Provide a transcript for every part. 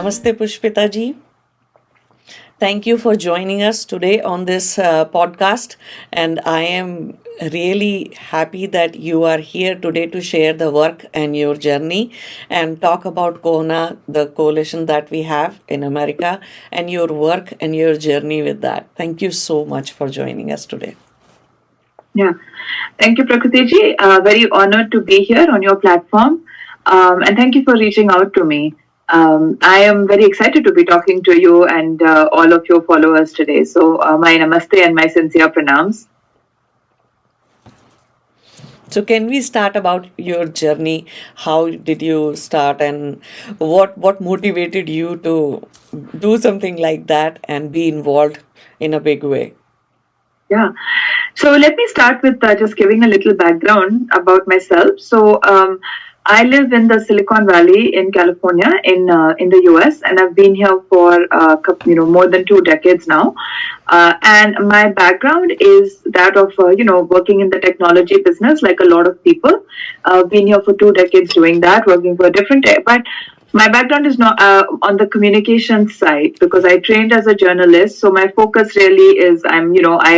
Namaste, Pushpita ji. Thank you for joining us today on this podcast. And I am really happy that you are here today to share the work and your journey and talk about KONA, the coalition that we have in America, and your work and your journey with that. Thank you so much for joining us today. Yeah, thank you, Prakriti ji. Very honored to be here on your platform. And thank you for reaching out to me. I am very excited to be talking to you and all of your followers today. So, my namaste and my sincere pranams. So, can we start about your journey? How did you start, and what motivated you to do something like that and be involved in a big way? Yeah. So let me start with just giving a little background about myself. So I live in the Silicon Valley in California, in the US, and I've been here for more than 2 decades now. And my background is that of working in the technology business, like a lot of people. Been here for 2 decades doing that, working for a different but my background is not on the communication side because I trained as a journalist. So my focus really is I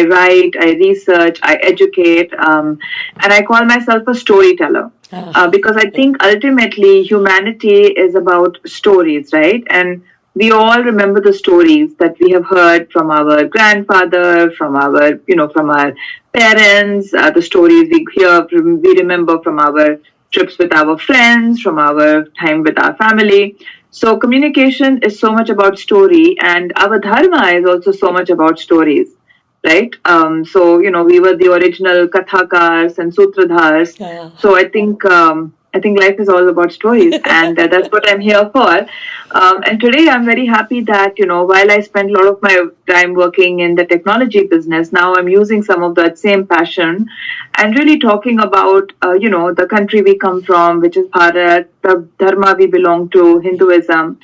write, I research, I educate, and I call myself a storyteller because I think ultimately humanity is about stories, right? And we all remember the stories that we have heard from our grandfather, from our parents, the stories we remember from our trips with our friends, from our time with our family. So communication is so much about story, and our dharma is also so much about stories, right? We were the original kathakars and sutradhars. Yeah. So I think life is all about stories, and that's what I'm here for. And today I'm very happy that while I spent a lot of my time working in the technology business, now I'm using some of that same passion and really talking about the country we come from, which is Bharat, the dharma we belong to, Hinduism,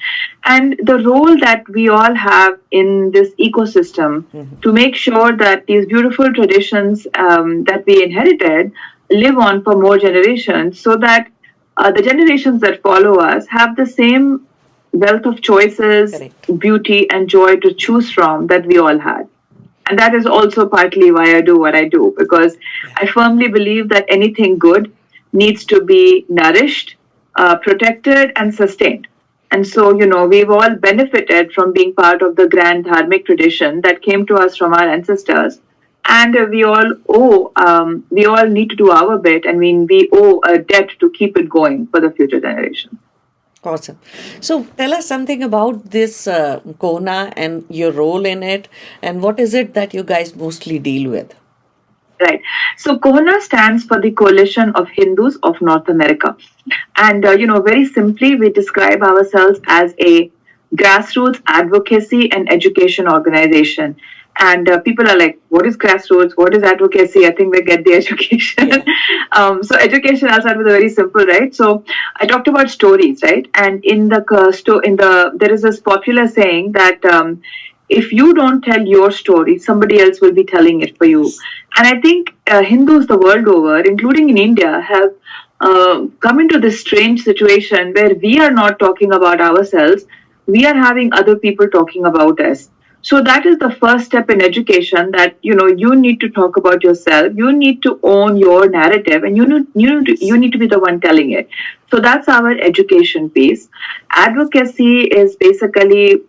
and the role that we all have in this ecosystem to make sure that these beautiful traditions that we inherited live on for more generations, so that the generations that follow us have the same wealth of choices, Correct. beauty, and joy to choose from that we all had. And that is also partly why I do what I do, because I firmly believe that anything good needs to be nourished, protected, and sustained. And so, we've all benefited from being part of the grand dharmic tradition that came to us from our ancestors. And we all need to do our bit. I mean, we owe a debt to keep it going for the future generations. Awesome. So tell us something about this KONA and your role in it, and what is it that you guys mostly deal with? Right. So KOHNA stands for the Coalition of Hindus of North America. And, very simply, we describe ourselves as a grassroots advocacy and education organization. And people are like, what is grassroots? What is advocacy? I think they get the education. Yeah. So education, I'll start with a very simple, right? So I talked about stories, right? And there is this popular saying that if you don't tell your story, somebody else will be telling it for you. And I think Hindus the world over, including in India, have come into this strange situation where we are not talking about ourselves, we are having other people talking about us. So that is the first step in education, that you need to talk about yourself, you need to own your narrative, and you need to be the one telling it. So that's our education piece. Advocacy is basically,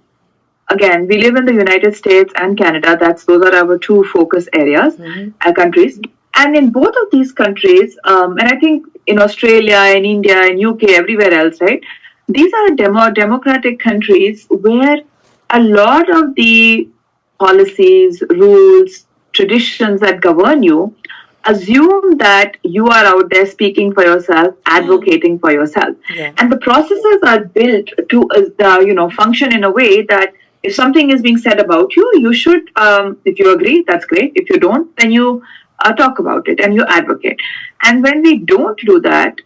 again, we live in the United States and Canada. Those are our two focus areas, countries. And in both of these countries, and I think in Australia, in India, in UK, everywhere else, right? These are democratic countries where a lot of the policies, rules, traditions that govern you assume that you are out there speaking for yourself, advocating for yourself. Yeah. And the processes are built to function in a way that if something is being said about you, you should, if you agree, that's great. If you don't, then you talk about it and you advocate. And when we don't do that,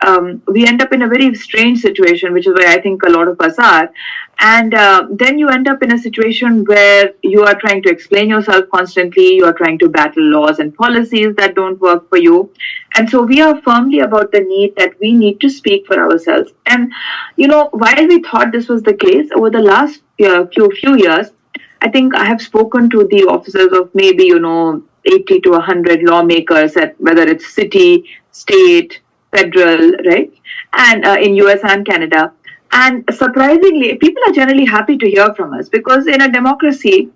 we end up in a very strange situation, which is where I think a lot of us are. And then you end up in a situation where you are trying to explain yourself constantly, you are trying to battle laws and policies that don't work for you. And so we are firmly about the need that we need to speak for ourselves. And, while we thought this was the case, over the last few years, I think I have spoken to the officers of maybe, 80 to 100 lawmakers at whether it's city, state, federal, right? And in US and Canada. And surprisingly, people are generally happy to hear from us because in a democracy,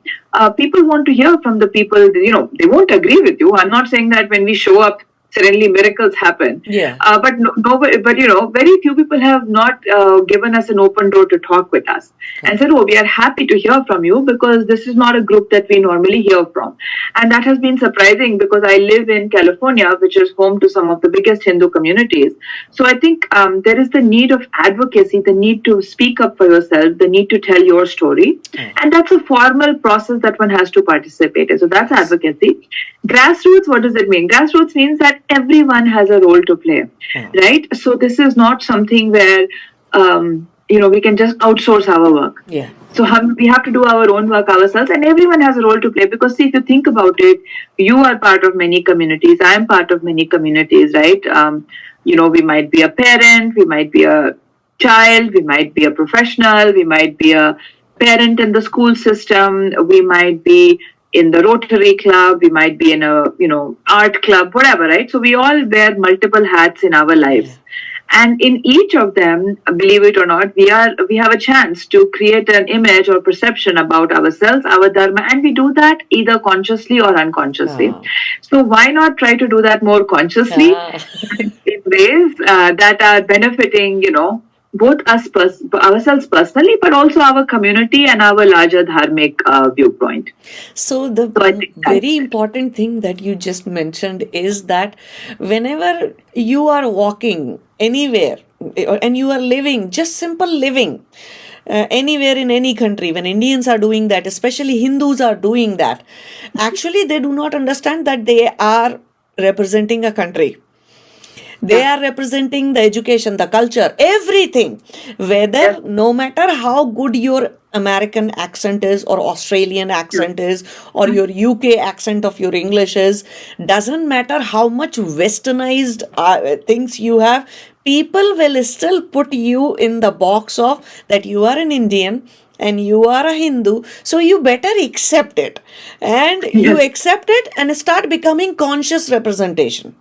people want to hear from the people, they won't agree with you. I'm not saying that when we show up, suddenly miracles happen. Yeah. But very few people have not given us an open door to talk with us and said, "Oh, we are happy to hear from you because this is not a group that we normally hear from." And that has been surprising because I live in California, which is home to some of the biggest Hindu communities. So I think there is the need of advocacy, the need to speak up for yourself, the need to tell your story. And that's a formal process that one has to participate in. So that's advocacy. Grassroots, what does it mean? Grassroots means that everyone has a role to play, right? So this is not something where, we can just outsource our work. Yeah. So we have to do our own work ourselves, and everyone has a role to play because, see, if you think about it, you are part of many communities. I am part of many communities, right? We might be a parent, we might be a child, we might be a professional, we might be a parent in the school system, we might be in the Rotary Club, we might be in a, art club, whatever, right? So we all wear multiple hats in our lives. And in each of them, believe it or not, we have a chance to create an image or perception about ourselves, our dharma, and we do that either consciously or unconsciously. So why not try to do that more consciously in ways that are benefiting, both ourselves personally, but also our community and our larger dharmic viewpoint. So the very important thing that you just mentioned is that whenever you are walking anywhere and you are living, just simple living, anywhere in any country, when Indians are doing that, especially Hindus are doing that, actually they do not understand that they are representing a country. They are representing the education, the culture, everything. Whether, no matter how good your American accent is or Australian accent is or your UK accent of your English is, doesn't matter how much westernized things you have, people will still put you in the box of that you are an Indian and you are a Hindu, so you better accept it. And you accept it and start becoming conscious representation.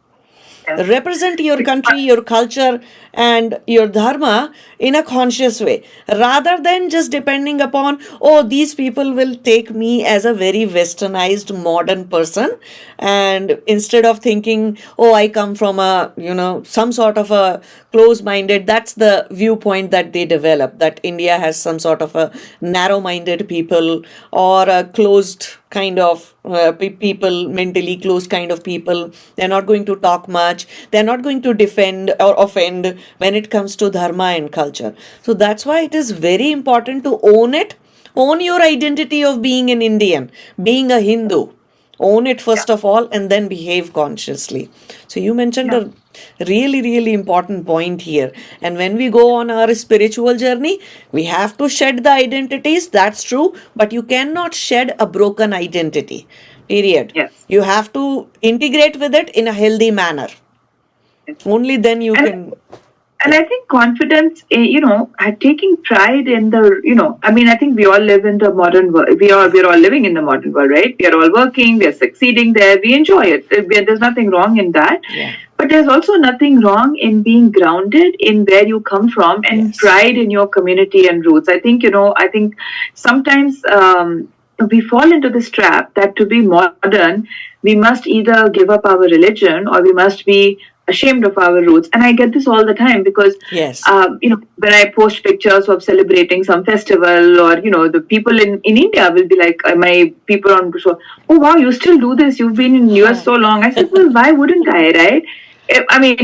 Represent your country, your culture, and your dharma in a conscious way, rather than just depending upon, oh, these people will take me as a very westernized modern person, and instead of thinking, oh, I come from a, some sort of a close-minded, that's the viewpoint that they develop, that India has some sort of a narrow-minded people or a closed kind of people, mentally closed kind of people. They're not going to talk much. They're not going to defend or offend when it comes to dharma and culture. So that's why it is very important to own it. Own your identity of being an Indian, being a Hindu. Own it first of all and then behave consciously. So you mentioned a really, really important point here. And when we go on our spiritual journey, we have to shed the identities. That's true. But you cannot shed a broken identity. Period. Yes. You have to integrate with it in a healthy manner. Only then you can. And I think confidence, taking pride in the, I think we all live in the modern world. We're all living in the modern world, right? We are all working, we are succeeding there, we enjoy it. There's nothing wrong in that. Yeah. But there's also nothing wrong in being grounded in where you come from and pride in your community and roots. I think, sometimes we fall into this trap that to be modern, we must either give up our religion or we must be ashamed of our roots. And I get this all the time because, when I post pictures of celebrating some festival or, the people in India will be like, my people on show, oh, wow, you still do this. You've been in US so long. I said, well, why wouldn't I, right?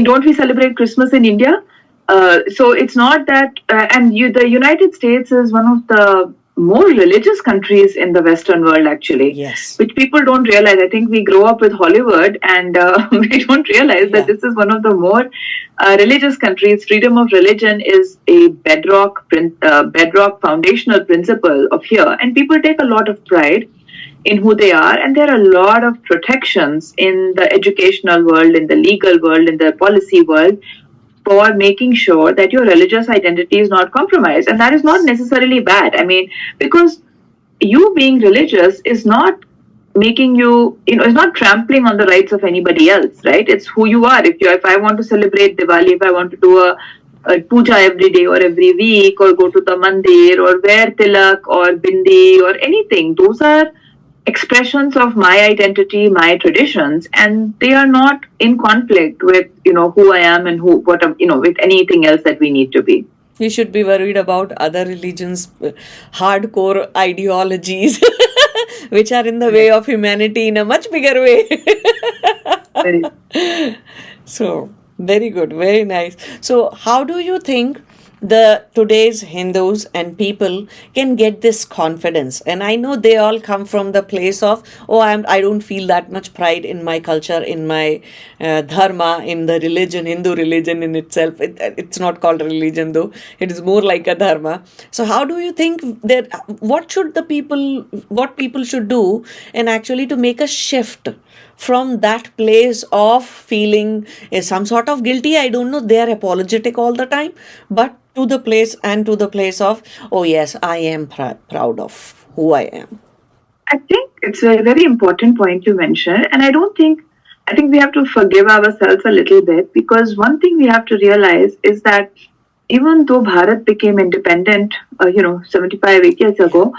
Don't we celebrate Christmas in India? So it's not that, the United States is one of the more religious countries in the Western world, actually, Yes. which people don't realize. I think we grow up with Hollywood and we don't realize that Yeah. this is one of the more religious countries. Freedom of religion is a bedrock foundational principle of here, and people take a lot of pride in who they are, and there are a lot of protections in the educational world, in the legal world, in the policy world, for making sure that your religious identity is not compromised. And that is not necessarily bad. I mean, because you being religious is not making you, it's not trampling on the rights of anybody else, right? It's who you are. If I want to celebrate Diwali, if I want to do a puja every day or every week, or go to the mandir, or wear tilak or bindi or anything, those are expressions of my identity, my traditions, and they are not in conflict with who I am and with anything else that we need to be. We should be worried about other religions' hardcore ideologies, which are in the way of humanity in a much bigger way. So, very good, very nice. So, how do you think the today's Hindus and people can get this confidence? And I know they all come from the place of, oh, I don't feel that much pride in my culture, in my dharma, in the religion, Hindu religion in itself. It's not called religion though; it is more like a dharma. So, how do you think that? What people should do, and actually to make a shift from that place of feeling some sort of guilty? I don't know, they are apologetic all the time, but to the place of, oh yes, I am proud of who I am. I think it's a very important point you mentioned, and I think we have to forgive ourselves a little bit, because one thing we have to realize is that even though Bharat became independent, 75, 80 years ago,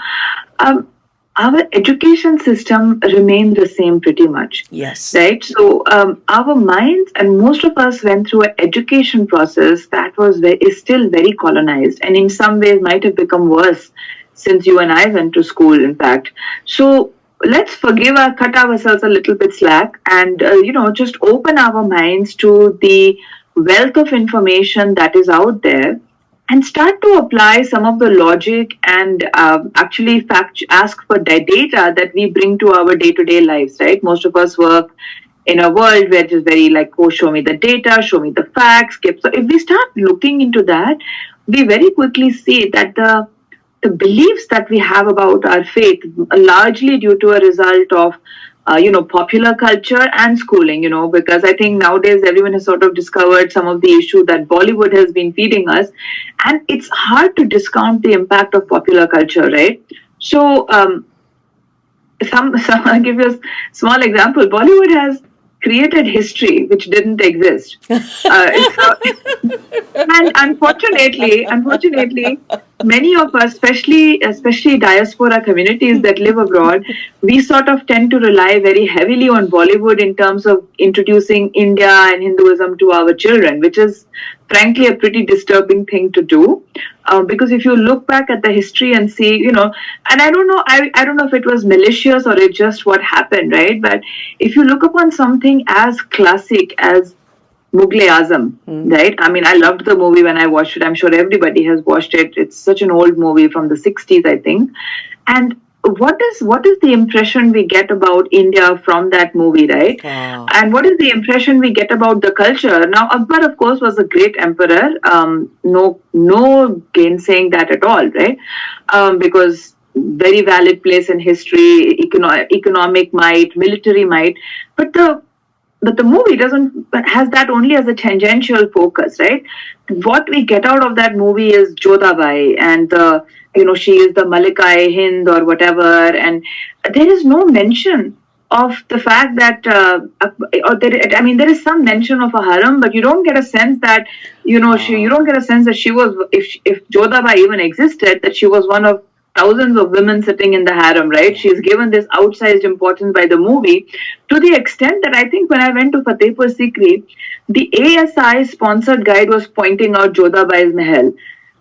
our education system remained the same pretty much. Yes. Right? So our minds, and most of us went through an education process that is still very colonized, and in some ways might have become worse since you and I went to school, in fact. So let's cut ourselves a little bit slack, and just open our minds to the wealth of information that is out there, and start to apply some of the logic and actually ask for the data that we bring to our day-to-day lives, right? Most of us work in a world where it is very like, oh, show me the data, show me the facts. So if we start looking into that, we very quickly see that the beliefs that we have about our faith are largely due to a result of popular culture and schooling, because I think nowadays everyone has sort of discovered some of the issue that Bollywood has been feeding us. And it's hard to discount the impact of popular culture, right? So, I'll give you a small example. Bollywood has created history which didn't exist. And unfortunately, many of us, especially diaspora communities that live abroad, we sort of tend to rely very heavily on Bollywood in terms of introducing India and Hinduism to our children, which is frankly a pretty disturbing thing to do. Because if you look back at the history and see, and I don't know if it was malicious or it just what happened, right? But if you look upon something as classic as Mughal-e-Azam, right? I mean, I loved the movie when I watched it. I'm sure everybody has watched it. It's such an old movie from the 60s, I think. And what is the impression we get about India from that movie, right? Wow. And what is the impression we get about the culture? Now, Akbar, of course, was a great emperor. No gainsaying that at all, right? Because very valid place in history, economic might, military might, but the movie has that only as a tangential focus, right? What we get out of that movie is Jodhabai, and she is the Malika-e-Hind or whatever, and there is no mention of the fact that there is some mention of a harem, but you don't get a sense that you don't get a sense that she was, if Jodhabai even existed, that she was one of thousands of women sitting in the harem, right? She's given this outsized importance by the movie, to the extent that I think when I went to Fatehpur Sikri, the ASI sponsored guide was pointing out Jodhabai's Mahal.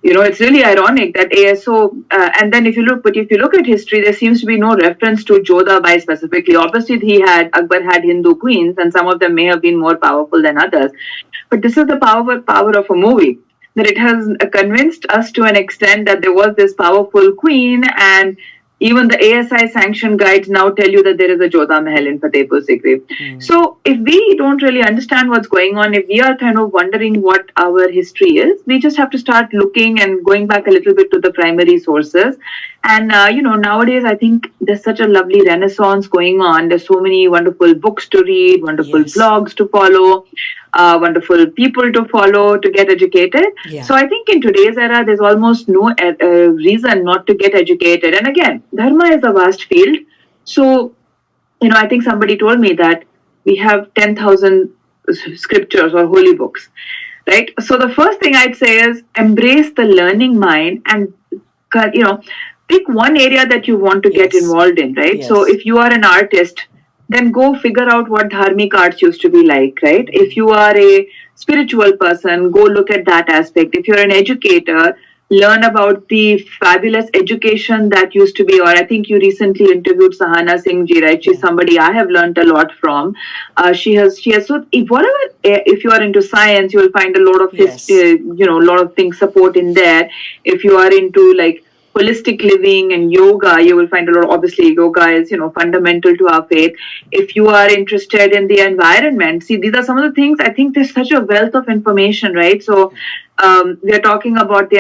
It's really ironic that ASO, and then if you look at history, there seems to be no reference to Jodhabai specifically. Obviously, Akbar had Hindu queens, and some of them may have been more powerful than others. But this is the power of a movie. that it has convinced us to an extent that there was this powerful queen, and even the ASI sanctioned guides now tell you that there is a Jodha Mahal in Fatehpur Sikri. So if we don't really understand what's going on, if we are kind of wondering what our history is, we just have to start looking and going back a little bit to the primary sources. And nowadays I think there's such a lovely renaissance going on. There's so many wonderful books to read, wonderful Yes. blogs to follow, wonderful people to follow to get educated. Yeah. So I think in today's era, there's almost no reason not to get educated. And again, dharma is a vast field. So, I think somebody told me that we have 10,000 scriptures or holy books, right? So the first thing I'd say is embrace the learning mind and, pick one area that you want to get Yes. involved in, right? So Yes. if you are an artist, then go figure out what dharmic arts used to be like, right? If you are a spiritual person, go look at that aspect. If you're an educator, learn about the fabulous education that used to be, or I think you recently interviewed Sahana Singh ji, right? She's somebody I have learned a lot from. She has, so if you are into science, you will find a lot of Yes. a lot of things support in there. If you are into like holistic living and yoga, you will find a lot. Obviously, yoga is fundamental to our faith. If you are interested in the environment, see, these are some of the things. I think there's such a wealth of information, right? So we are talking about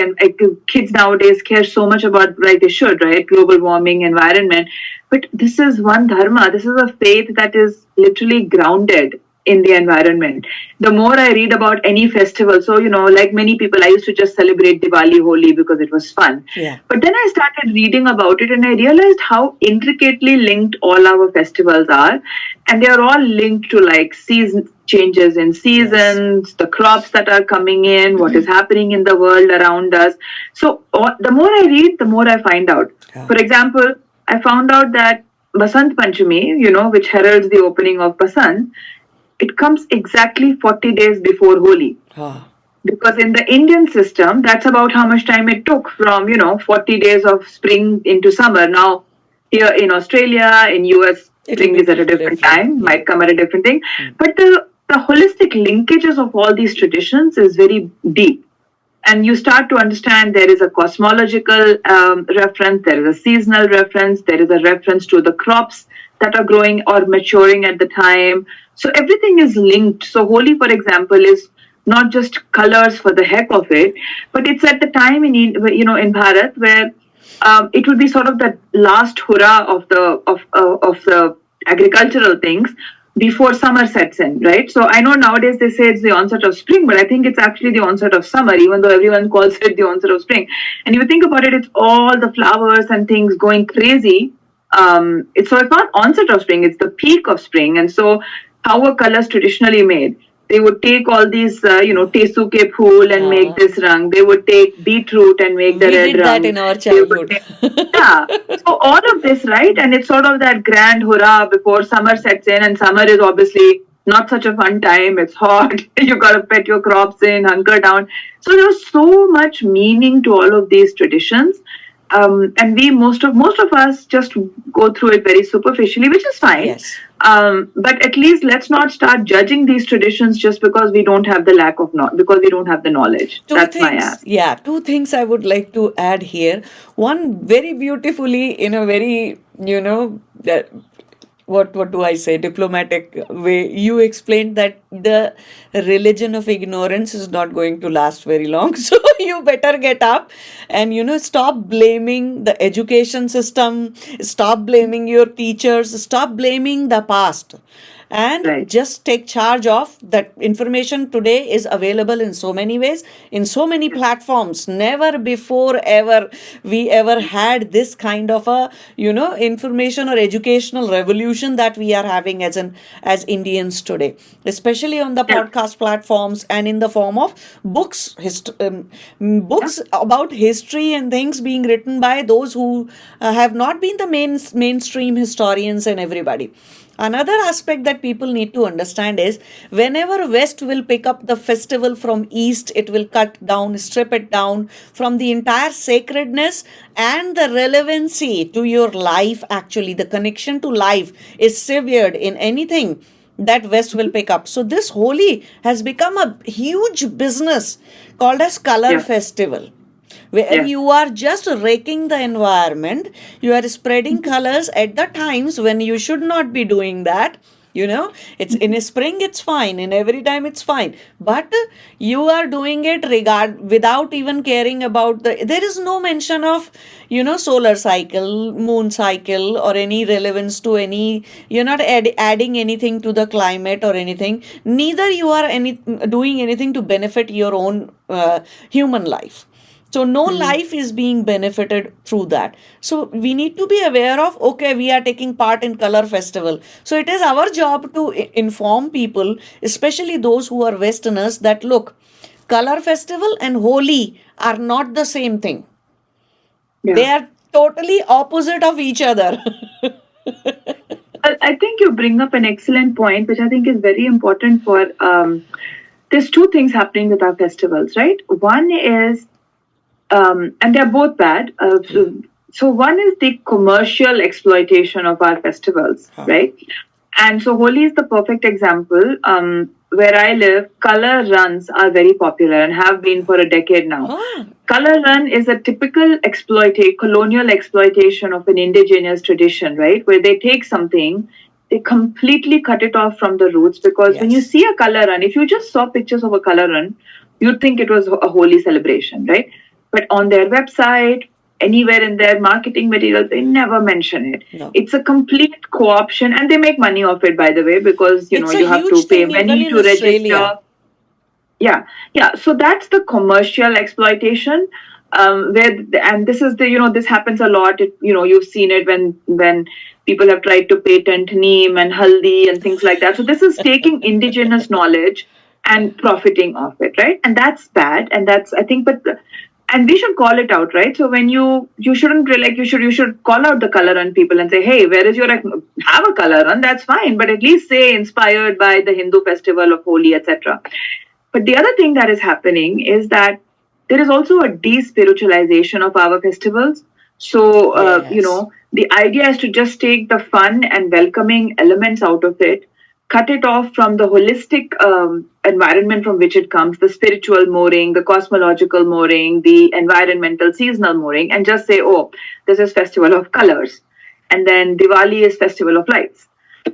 kids nowadays care so much about, like they should, right? Global warming, environment. But this is one dharma. This is a faith that is literally grounded in the environment. The more I read about any festival, so like many people, I used to just celebrate Diwali, Holi because it was fun. Yeah. But then I started reading about it and I realized how intricately linked all our festivals are. And they are all linked to like season changes in seasons, the crops that are coming in, what is happening in the world around us. So the more I read, the more I find out. Yeah. For example, I found out that Basant Panchami, which heralds the opening of Basant, it comes exactly 40 days before Holi. Ah. Because in the Indian system, that's about how much time it took from, 40 days of spring into summer. Now, here in Australia, in US, It'll spring be is at a different different. time, Yeah. might come at a different thing. But the holistic linkages of all these traditions is very deep. And you start to understand there is a cosmological reference, there is a seasonal reference, there is a reference to the crops that are growing or maturing at the time. So everything is linked. So Holi, for example, is not just colors for the heck of it, but it's at the time in Bharat where it will be sort of the last hurrah of the agricultural things before summer sets in, right? So I know nowadays they say it's the onset of spring, but I think it's actually the onset of summer, even though everyone calls it the onset of spring. And if you think about it, it's all the flowers and things going crazy. It's not onset of spring, it's the peak of spring. And so how were colors traditionally made? They would take all these, tesu ke phool and make this rang. They would take beetroot and make the We red did rang. that in our They would childhood. yeah. So all of this, right? And it's sort of that grand hurrah before summer sets in. And summer is obviously not such a fun time. It's hot. You got to pet your crops in, hunker down. So there's so much meaning to all of these traditions. And we most of us just go through it very superficially, which is fine. Yes. But at least let's not start judging these traditions just because we don't have the because we don't have the knowledge. That's my ask. Yeah, two things I would like to add here. One, very beautifully, in a very, what do I say, diplomatic way, you explained that the religion of ignorance is not going to last very long. So you better get up and, stop blaming the education system, stop blaming your teachers, stop blaming the past. And Right. just take charge of that. Information today is available in so many ways, in so many platforms. Never before ever we ever had this kind of a information or educational revolution that we are having as Indians today, especially on the Yeah. podcast platforms and in the form of books, books about history and things being written by those who have not been the mainstream historians and everybody. Another aspect that people need to understand is whenever West will pick up the festival from East, it will cut down, strip it down from the entire sacredness and the relevancy to your life. Actually, the connection to life is severed in anything that West will pick up. So this Holi has become a huge business called as Color Yeah. Festival, where Yeah. you are just raking the environment, you are spreading colors at the times when you should not be doing that. It's in a spring, it's fine, in every time it's fine, but you are doing it without even caring about there is no mention of solar cycle, moon cycle, or any relevance to any. You're not adding anything to the climate or anything, neither you are doing anything to benefit your own human life. So no life is being benefited through that. So we need to be aware of, okay, we are taking part in Color Festival. So it is our job to inform people, especially those who are Westerners, that look, Color Festival and Holi are not the same thing. They Yeah. are totally opposite of each other. I think you bring up an excellent point, which I think is very important for. There's two things happening with our festivals, right? One is, and they're both bad. So one is the commercial exploitation of our festivals, right? And so Holi is the perfect example. Where I live, color runs are very popular and have been for a decade now. Color run is a typical colonial exploitation of an indigenous tradition, right? Where they take something, they completely cut it off from the roots, because when you Yes. see a color run, if you just saw pictures of a color run, you'd think it was a holy celebration, right? But on their website, anywhere in their marketing materials, they never mention it. No. It's a complete co-option, and they make money off it, by the way, because It's a you have to huge pay thing even money in to Australia. register. Yeah. So that's the commercial exploitation. And this is this happens a lot. You've seen it when people have tried to patent neem and haldi and things like that. So this is taking indigenous knowledge and profiting off it, right? And that's bad. And that's, I think, and we should call it out, right? So when you shouldn't really, you should call out the color run people and say, hey, where is your have a color run? That's fine, but at least say inspired by the Hindu festival of Holi, etc. But the other thing that is happening is that there is also a despiritualization of our festivals. So, Yes. the idea is to just take the fun and welcoming elements out of it, cut it off from the holistic environment from which it comes, the spiritual mooring, the cosmological mooring, the environmental seasonal mooring, and just say, oh, this is Festival of Colors. And then Diwali is Festival of Lights.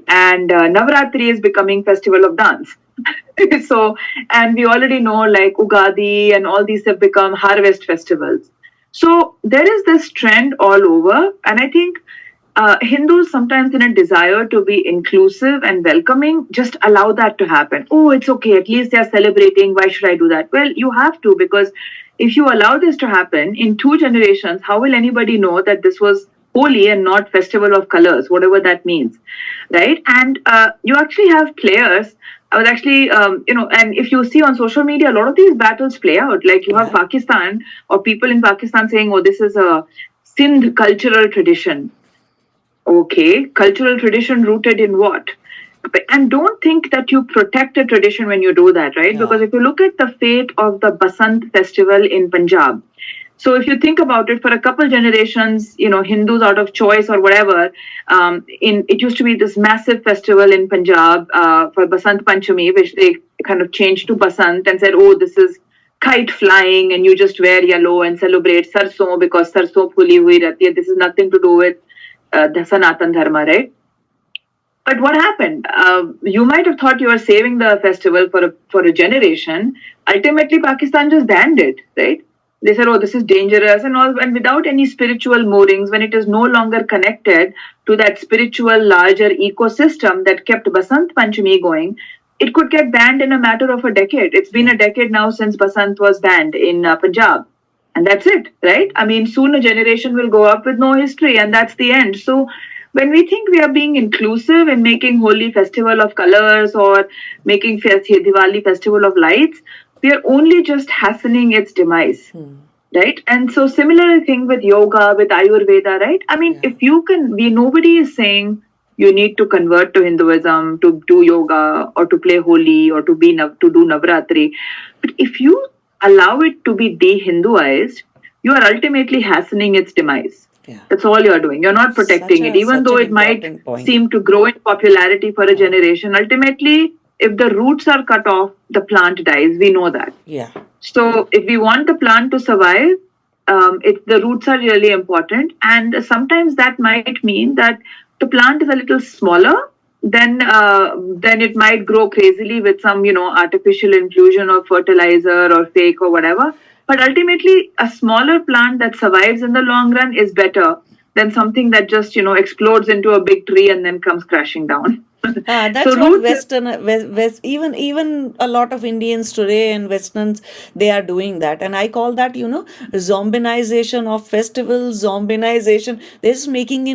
And Navratri is becoming Festival of Dance. So, and we already know like Ugadi and all these have become harvest festivals. So there is this trend all over, and I think Hindus sometimes, in a desire to be inclusive and welcoming, just allow that to happen. Oh, it's okay. At least they're celebrating. Why should I do that? Well, you have to, because if you allow this to happen in 2 generations, how will anybody know that this was Holi and not Festival of Colors, whatever that means, right? And you actually have players. I was actually, and if you see on social media, a lot of these battles play out. Like you have Pakistan or people in Pakistan saying, oh, this is a Sindh cultural tradition. Okay, cultural tradition rooted in what? And don't think that you protect a tradition when you do that, right? Because if you look at the fate of the Basant festival in Punjab, so if you think about it, for a couple generations, Hindus out of choice or whatever, it used to be this massive festival in Punjab for Basant Panchami, which they kind of changed to Basant and said, oh, this is kite flying and you just wear yellow and celebrate sarson because sarson phuli hui rehti hai. This is nothing to do with the Sanatan Dharma, right? But what happened? You might have thought you were saving the festival for a generation. Ultimately, Pakistan just banned it, right? They said, oh, this is dangerous and all. And without any spiritual moorings, when it is no longer connected to that spiritual larger ecosystem that kept Basant Panchami going, it could get banned in a matter of a decade. It's been a decade now since Basant was banned in Punjab. And that's it, right? I mean, soon a generation will go up with no history, and that's the end. So when we think we are being inclusive in making Holi Festival of Colors or making Diwali Festival of Lights, we are only just hastening its demise, right? And so similar thing with yoga, with Ayurveda, right? I mean, if you can, nobody is saying you need to convert to Hinduism to do yoga or to play Holi or to do Navratri. But if you allow it to be de-Hinduized, you are ultimately hastening its demise. Yeah. That's all you're doing. You're not protecting it. Even Such though an it might important point. seem to grow in popularity for a generation, ultimately, if the roots are cut off, the plant dies. We know that. Yeah. So if we want the plant to survive, the roots are really important. And sometimes that might mean that the plant is a little smaller, then it might grow crazily with some, artificial infusion of fertilizer or fake or whatever. But ultimately, a smaller plant that survives in the long run is better than something that just, explodes into a big tree and then comes crashing down. So That's what roots, even a lot of Indians today and Westerns, they are doing that, and I call that, zombinization of festivals, zombinization. They're just making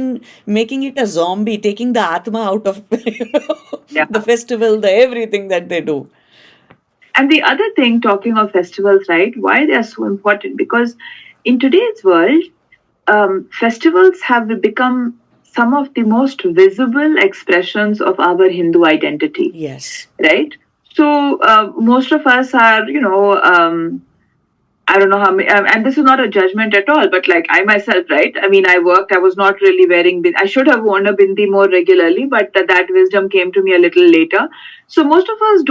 it a zombie, taking the atma out of yeah. the festival, the everything that they do. And the other thing, talking of festivals, right, why they are so important? Because in today's world, festivals have become some of the most visible expressions of our Hindu identity, Yes. right? So most of us are, I don't know how many, and this is not a judgment at all, but like I myself, right? I mean, I worked, I was not really wearing, I should have worn a bindi more regularly, but that wisdom came to me a little later. So most of us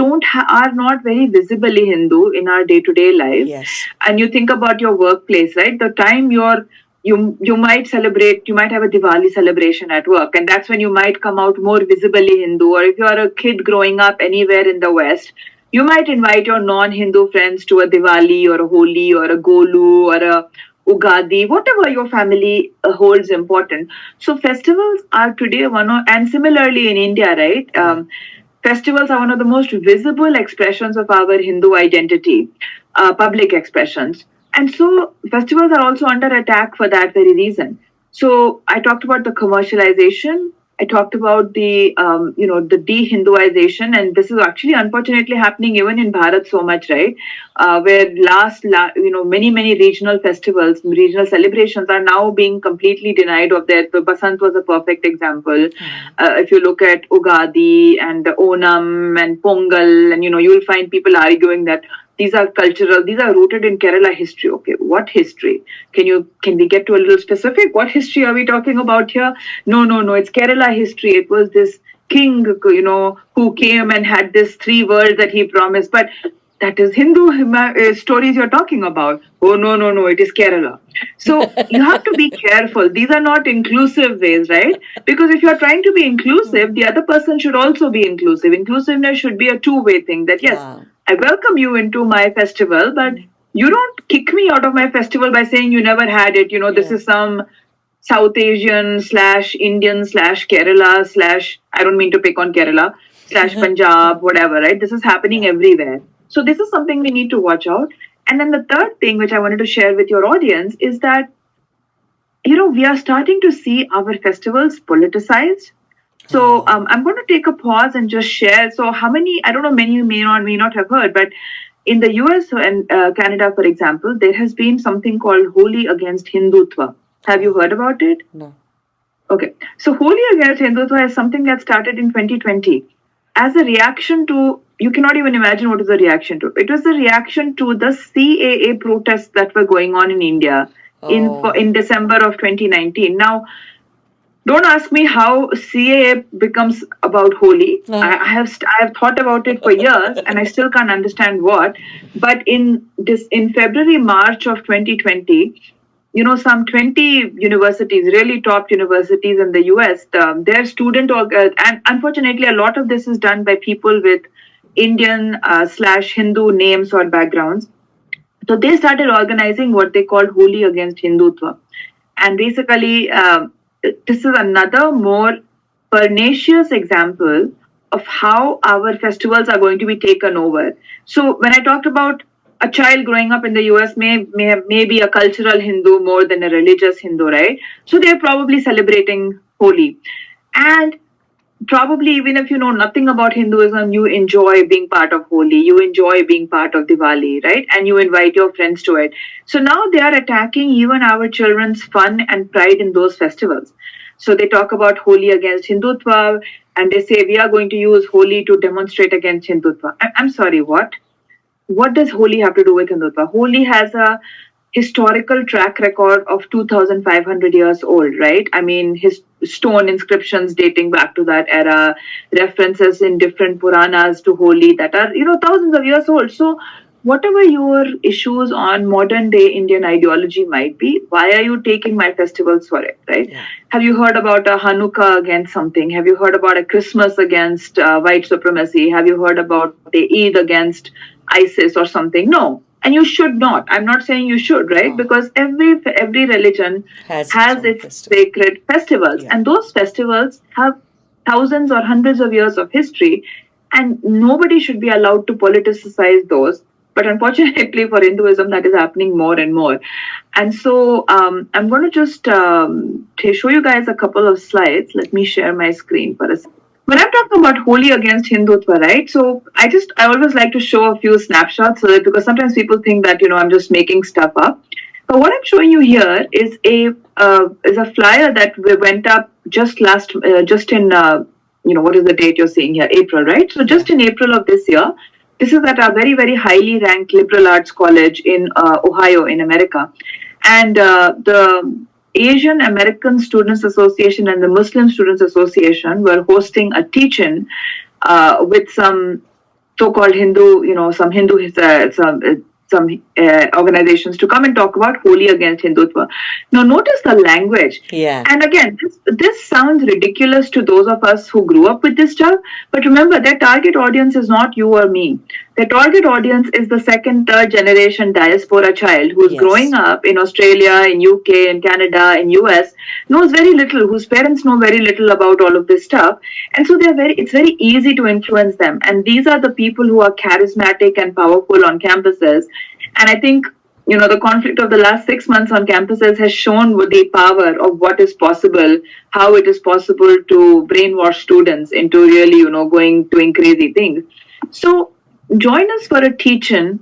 are not very visibly Hindu in our day to day life. Yes. And you think about your workplace, right? The time you might celebrate, you might have a Diwali celebration at work, and that's when you might come out more visibly Hindu. Or if you are a kid growing up anywhere in the West, you might invite your non-Hindu friends to a Diwali or a Holi or a Golu or a Ugadi, whatever your family holds important. So festivals are today and similarly in India, right? Festivals are one of the most visible expressions of our Hindu identity, public expressions. And so festivals are also under attack for that very reason. So I talked about the commercialization. I talked about the de-Hinduization, and this is actually unfortunately happening even in Bharat so much, right? Where many regional festivals, regional celebrations are now being completely denied of their. The Basant was a perfect example. If you look at Ugadi and Onam and Pongal, and you'll find people arguing that these are cultural, these are rooted in Kerala history. Okay, what history? Can we get to a little specific? What history are we talking about here? No, it's Kerala history. It was this king, who came and had this 3 words that he promised. But that is Hindu stories you're talking about. Oh, no, it is Kerala. So you have to be careful. These are not inclusive ways, right? Because if you're trying to be inclusive, the other person should also be inclusive. Inclusiveness should be a two-way thing that, yes, I welcome you into my festival, but you don't kick me out of my festival by saying you never had it. This is some South Asian / Indian / Kerala / I don't mean to pick on Kerala / Punjab, whatever, right? This is happening everywhere. So this is something we need to watch out. And then the third thing which I wanted to share with your audience is that, we are starting to see our festivals politicized. So I'm going to take a pause and just share. So how many, I don't know, many may not have heard, but in the US and Canada, for example, there has been something called Holi Against Hindutva. Have you heard about it? No. Okay. So Holi Against Hindutva is something that started in 2020 as a reaction to, you cannot even imagine what is the reaction to. It was a reaction to the CAA protests that were going on in India in December of 2019. Now, don't ask me how CAA becomes about Holi. I have thought about it for years, and I still can't understand what. But in February, March of 2020, some 20 universities, really top universities in the US, their and unfortunately, a lot of this is done by people with Indian / Hindu names or backgrounds. So they started organizing what they called Holi Against Hindutva, and basically. This is another more pernicious example of how our festivals are going to be taken over. So when I talked about a child growing up in the US may be a cultural Hindu more than a religious Hindu, right? So they're probably celebrating Holi. And probably even if you know nothing about Hinduism, you enjoy being part of Holi, you enjoy being part of Diwali, right? And you invite your friends to it. So now they are attacking even our children's fun and pride in those festivals. So they talk about Holi against Hindutva, and they say we are going to use Holi to demonstrate against Hindutva. I'm sorry, what? What does Holi have to do with Hindutva? Holi has a historical track record of 2,500 years old, right? I mean, his stone inscriptions dating back to that era, references in different Puranas to Holi that are, thousands of years old. So, whatever your issues on modern day Indian ideology might be, why are you taking my festivals for it, right? Yeah. Have you heard about a Hanukkah against something? Have you heard about a Christmas against white supremacy? Have you heard about a Eid against ISIS or something? No. And you should not. I'm not saying you should, right? Oh. Because every religion Has its has own its festival. sacred festivals, Yeah. and those festivals have thousands or hundreds of years of history, and nobody should be allowed to politicize those. But unfortunately for Hinduism, that is happening more and more. And so I'm going to just show you guys a couple of slides. Let me share my screen for a second. When I'm talking about Holi against Hindutva, right? So I always like to show a few snapshots so that, because sometimes people think that I'm just making stuff up. But what I'm showing you here is a flyer that went up just in what is the date you're seeing here? April, right? So just in April of this year, this is at a very, very highly ranked liberal arts college in Ohio in America. And the Asian American Students Association and the Muslim Students Association were hosting a teach-in with some so-called Hindu, some Hindu, some organizations to come and talk about Holi against Hindutva. Now, notice the language. Yeah. And again, this sounds ridiculous to those of us who grew up with this stuff. But remember, their target audience is not you or me. Their target audience is the second, third generation diaspora child who is Yes. growing up in Australia, in UK, in Canada, in US, knows very little, whose parents know very little about all of this stuff. And so it's very easy to influence them. And these are the people who are charismatic and powerful on campuses. And I think, the conflict of the last 6 months on campuses has shown the power of what is possible, how it is possible to brainwash students into really, doing crazy things. So join us for a teach-in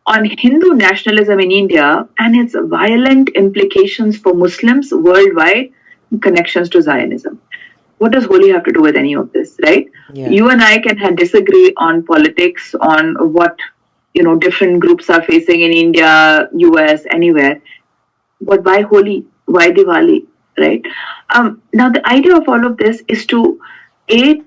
on Hindu nationalism in India and its violent implications for Muslims worldwide, connections to Zionism. What does Holi have to do with any of this, right? Yeah. You and I can disagree on politics, on what different groups are facing in India, US, anywhere. But why Holi? Why Diwali? Right? Now, the idea of all of this is to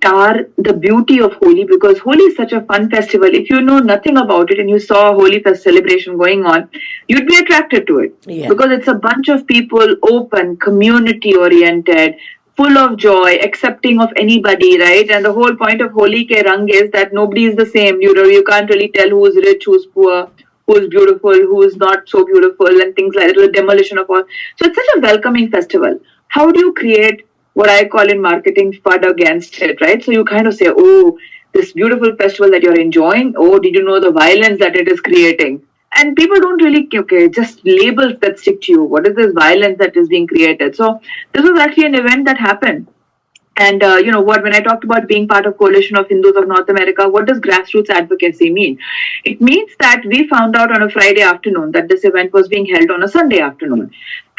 tar the beauty of Holi, because Holi is such a fun festival. If you know nothing about it and you saw a Holi fest celebration going on, you'd be attracted to it. Yeah. Because it's a bunch of people, open, community oriented, full of joy, accepting of anybody, right? And the whole point of Holi ke Rang is that nobody is the same. You can't really tell who's rich, who's poor, who's beautiful, who's not so beautiful, and things like that. The demolition of all. So it's such a welcoming festival. How do you create what I call in marketing FUD against it, right? So you kind of say, oh, this beautiful festival that you're enjoying, oh, did you know the violence that it is creating? And people don't really, just labels that stick to you. What is this violence that is being created? So this was actually an event that happened. And when I talked about being part of Coalition of Hindus of North America, what does grassroots advocacy mean? It means that we found out on a Friday afternoon that this event was being held on a Sunday afternoon.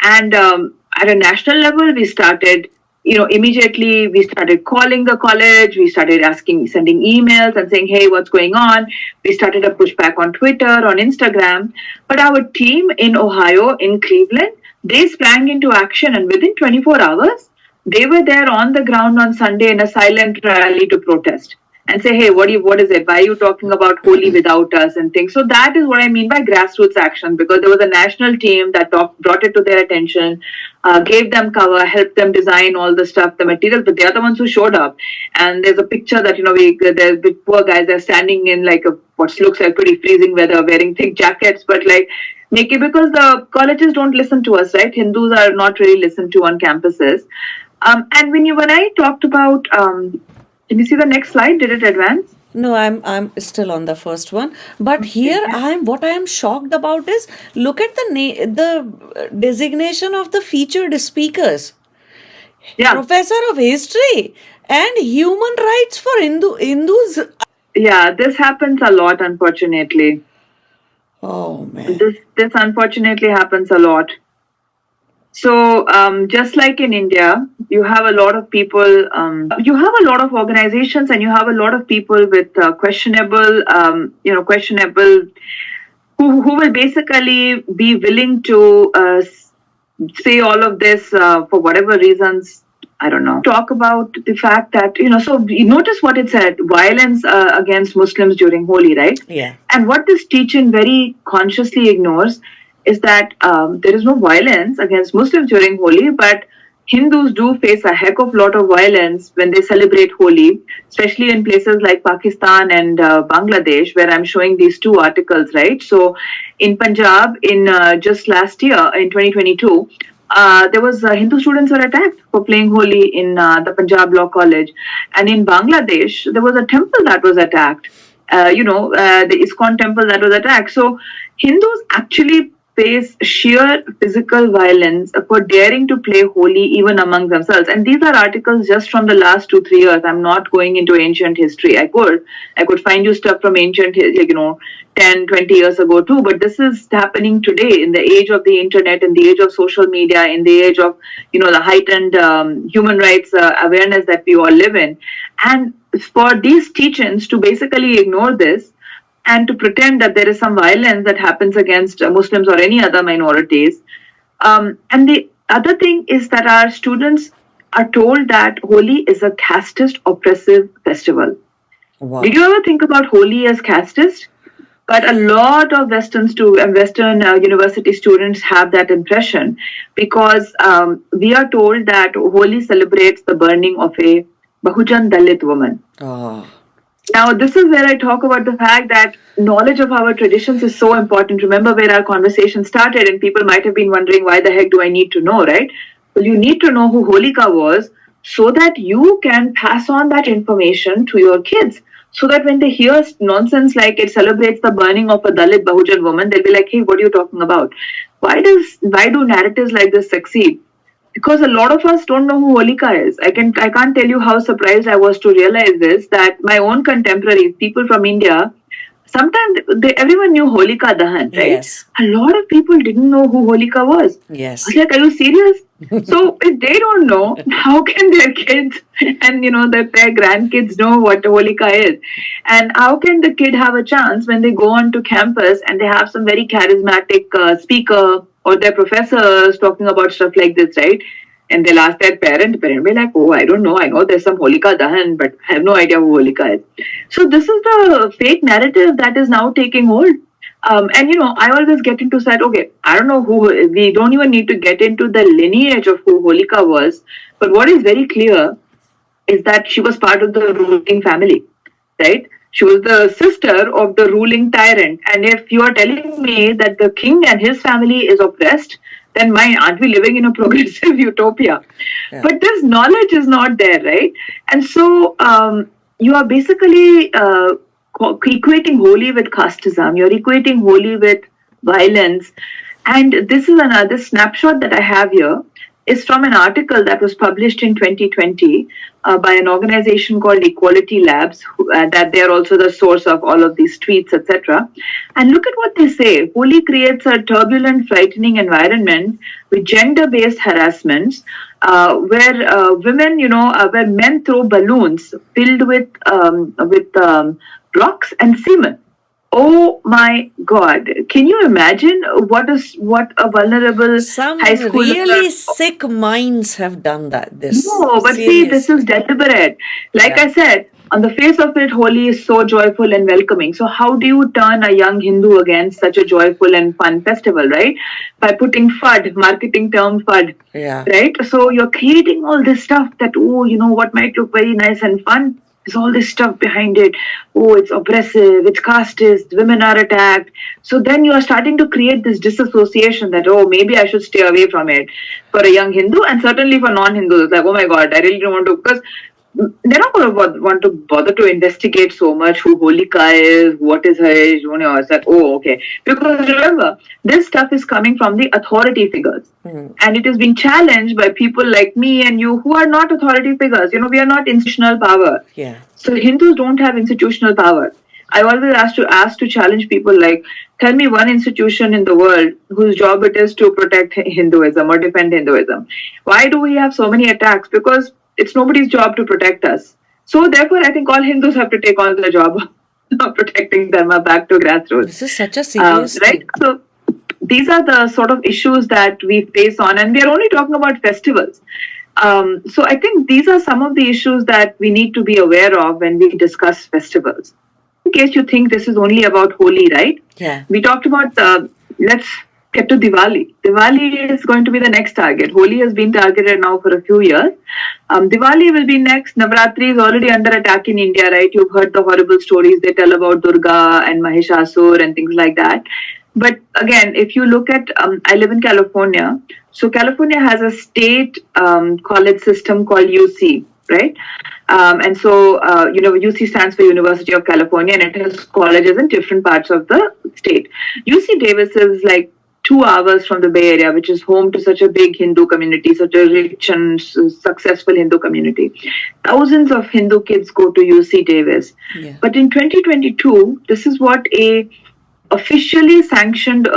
And at a national level, we started immediately we started calling the college, we started sending emails and saying, hey, what's going on? We started a pushback on Twitter, on Instagram. But our team in Ohio, in Cleveland, they sprang into action, and within 24 hours, they were there on the ground on Sunday in a silent rally to protest and say, hey, what is it? Why are you talking about Holi without us and things? So that is what I mean by grassroots action, because there was a national team that brought it to their attention, gave them cover, helped them design all the stuff, the material, but they're the ones who showed up. And there's a picture that, the poor guys are standing in what looks like pretty freezing weather, wearing thick jackets, but because the colleges don't listen to us, right? Hindus are not really listened to on campuses. And when I talked about, can you see the next slide? Did it advance? No, I'm still on the first one. But here what I am shocked about is, look at the designation of the featured speakers. Yeah. Professor of History and Human Rights for Hindus. Yeah, this happens a lot, unfortunately. Oh man. This unfortunately happens a lot. So just like in India, you have a lot of people, you have a lot of organizations, and you have a lot of people with questionable who will basically be willing to say all of this for whatever reasons. I don't know. Talk about the fact that, so you notice what it said, violence against Muslims during Holi, right? Yeah. And what this teaching very consciously ignores is that there is no violence against Muslims during Holi, but Hindus do face a heck of lot of violence when they celebrate Holi, especially in places like Pakistan and Bangladesh, where I'm showing these two articles, right? So in Punjab, in just last year, in 2022, there was Hindu students were attacked for playing Holi in the Punjab Law College, and in Bangladesh there was a temple that was attacked. The ISKCON temple that was attacked. So Hindus actually face sheer physical violence for daring to play Holi even among themselves. And these are articles just from the last 2-3 years. I'm not going into ancient history. I could find you stuff from ancient, 10, 20 years ago too. But this is happening today in the age of the internet, in the age of social media, in the age of, the heightened human rights awareness that we all live in. And for these teachings to basically ignore this and to pretend that there is some violence that happens against Muslims or any other minorities. And the other thing is that our students are told that Holi is a casteist oppressive festival. Wow. Did you ever think about Holi as casteist? But a lot of Western university students have that impression because we are told that Holi celebrates the burning of a Bahujan Dalit woman. Oh. Now, this is where I talk about the fact that knowledge of our traditions is so important. Remember where our conversation started, and people might have been wondering, why the heck do I need to know, right? Well, you need to know who Holika was so that you can pass on that information to your kids. So that when they hear nonsense like it celebrates the burning of a Dalit Bahujan woman, they'll be like, hey, what are you talking about? Why do narratives like this succeed? Because a lot of us don't know who Holika is. I can't tell you how surprised I was to realize this, that my own contemporaries, people from India, sometimes everyone knew Holika Dahan, right? Yes. A lot of people didn't know who Holika was. Yes. I was like, are you serious? So if they don't know, how can their kids and their grandkids know what Holika is? And how can the kid have a chance when they go onto campus and they have some very charismatic speaker or their professors talking about stuff like this, right? And they'll ask their parent will be like, oh, I don't know. I know there's some Holika Dahan, but I have no idea who Holika is. So this is the fake narrative that is now taking hold. I always get into that, okay, I don't know we don't even need to get into the lineage of who Holika was. But what is very clear is that she was part of the ruling family, right? She was the sister of the ruling tyrant. And if you are telling me that the king and his family is oppressed, then aren't we living in a progressive utopia? Yeah. But this knowledge is not there, right? And so you are basically equating Holi with casteism. You're equating Holi with violence. And this is another snapshot that I have here. Is from an article that was published in 2020 by an organization called Equality Labs, that they are also the source of all of these tweets, etc. And look at what they say. Holi creates a turbulent, frightening environment with gender-based harassments, where women, where men throw balloons filled with rocks and semen. Oh my God! Can you imagine what a vulnerable Some high school really sick minds have done that. No, but see, this is deliberate. Like I said, on the face of it, Holi is so joyful and welcoming. So how do you turn a young Hindu against such a joyful and fun festival, right? By putting FUD, marketing term FUD, right? So you're creating all this stuff that, what might look very nice and fun. There's all this stuff behind it. Oh, it's oppressive, it's casteist, women are attacked. So then you are starting to create this disassociation that, oh, maybe I should stay away from it for a young Hindu, and certainly for non-Hindus. Like, oh my God, I really don't want to, because they're not going to want to bother to investigate so much who Holika is, what is her age. It's like, oh, okay. Because remember, this stuff is coming from the authority figures. And it is being challenged by people like me and you who are not authority figures. We are not institutional power. Yeah. So Hindus don't have institutional power. I always ask to challenge people like, tell me one institution in the world whose job it is to protect Hinduism or defend Hinduism. Why do we have so many attacks? Because it's nobody's job to protect us. So therefore, I think all Hindus have to take on the job protecting Dharma back to grassroots. This is such a serious Right? thing. So these are the sort of issues that we face on, and we are only talking about festivals. So I think these are some of the issues that we need to be aware of when we discuss festivals. In case you think this is only about Holi, right? Yeah. We talked about, let's get to Diwali. Diwali is going to be the next target. Holi has been targeted now for a few years. Diwali will be next. Navratri is already under attack in India, right? You've heard the horrible stories they tell about Durga and Mahishasur and things like that. But again, if you look at, I live in California. So California has a state college system called UC, right? And so, UC stands for University of California, and it has colleges in different parts of the state. UC Davis is like 2 hours from the Bay Area, which is home to such a big Hindu community, such a rich and successful Hindu community. Thousands of Hindu kids go to UC Davis. Yeah. But in 2022, this is what a officially sanctioned